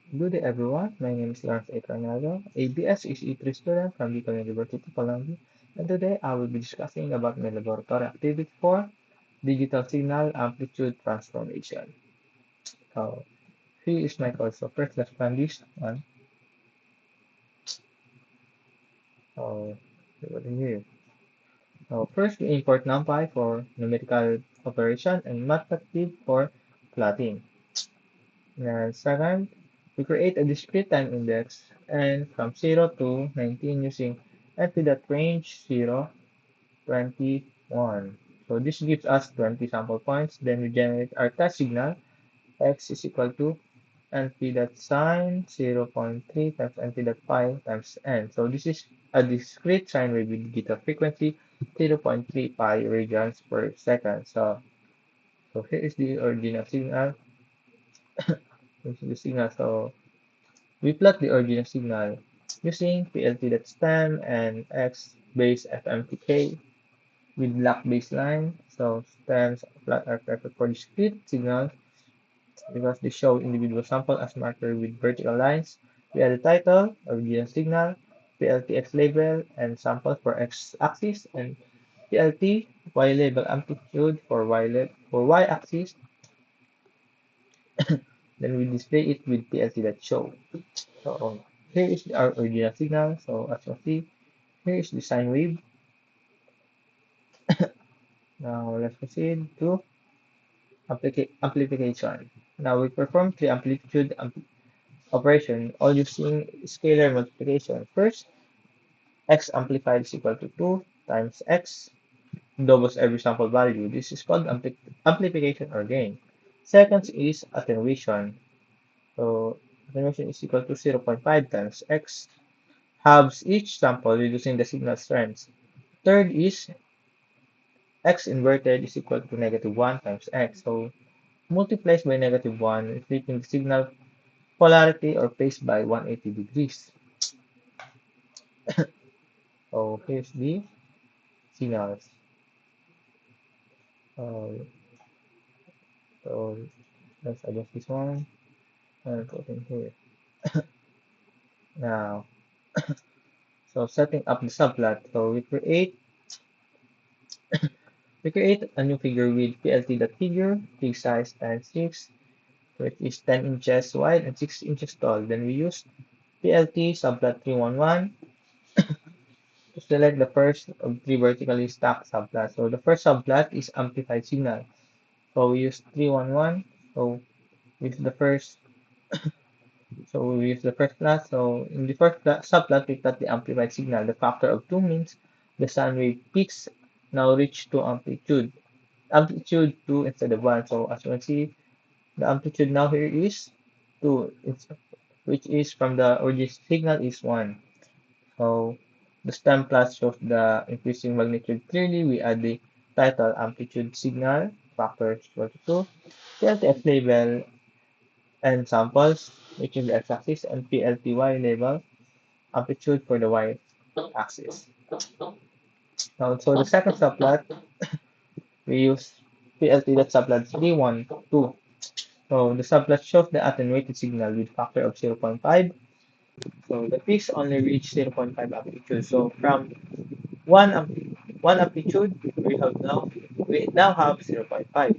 Good day, everyone. My name is Lawrence A. Carnado. ABS is E3 student from Bicol University, Colombia, and today I will be discussing about my laboratory activity for digital signal amplitude transformation. So, here is my course. So, first, let's plan this one. So, what in here? So, first, we import NumPy for numerical operation and Matplotlib for plotting. And second, we create a discrete time index and from 0 to 19 using range 0, 21. So this gives us 20 sample points. Then we generate our test signal. X is equal to np dot sine 0.3 times np dot pi times n. So this is a discrete sine wave with digital frequency 0.3 pi radians per second. So here is the original signal. This is the signal. So we plot the original signal using PLT.stem and X base FMTK with black baseline. So stems plot are perfect for discrete signals because they show individual sample as marker with vertical lines. We add the title, original signal, PLTX label, and sample for X axis, and PLT Y label amplitude for for Y axis. Then we display it with PLT.show. So here is our original signal. So as you see, here is the sine wave. Now let's proceed to amplification. Now we perform three amplitude operation, all using scalar multiplication. First, x amplified is equal to 2 times x, doubles every sample value. This is called amplification or gain. Second is attenuation. So attenuation is equal to 0.5 times x, halves each sample, reducing the signal strength. Third is x inverted is equal to -1 times x. So multiplies by -1, flipping the signal polarity or phase by 180 degrees. So here's the signals. Uh, so let's adjust this one and put in here. Now, so setting up the subplot. So we create a new figure with plt.figure, fig size times 6, which is 10 inches wide and 6 inches tall. Then we use plt subplot 311 to select the first of three vertically stacked subplots. So the first subplot is amplified signal. So we use 311. So with the first we use the first plot. So in the first subplot, we plot the amplified signal. The factor of 2 means the sound wave peaks now reach to amplitude 2 instead of 1. So as you can see, the amplitude now here is 2, which is from the origin signal is 1. So the stem plot shows the increasing magnitude clearly. We add the title amplitude signal factor is equal to 2, PLTX label and samples, which is the x-axis, and PLTY label amplitude for the y-axis. Now, so the second subplot, we use PLT.subplot 312. So the subplot shows the attenuated signal with factor of 0.5. So the peaks only reach 0.5 amplitude. So from one one amplitude, we now have 0.5.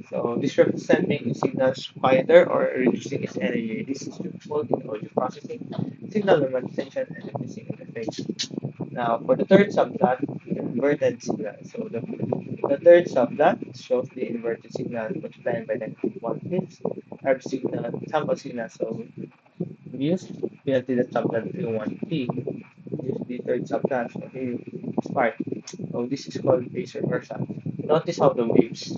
So this represents making signals quieter or reducing its energy. This is useful in audio processing, signal normalization, and mixing interface. Now for the third subplot, inverted signal. So the third subplot shows the inverted signal multiplied by -1/5 every sample signal. So we use PLT that subplot 301P. This is the third subplot. So here is part. So this is called phase reversal. Notice how the waves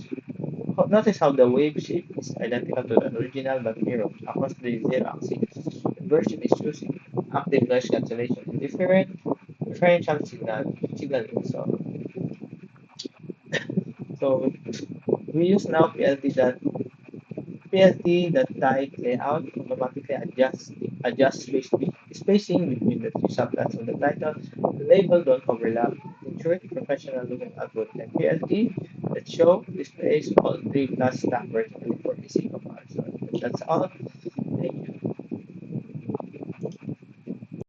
Notice how the wave shape is identical to the original but mirrored across the z-axis. Inversion is using active noise cancellation and differential signaling. So we use now PLT that type layout automatically adjusts spacing between the three subplots of the title. The label don't overlap. Ensure professional looking output. And PLT that show displays all three plus stack vertically for easy comparison. That's all.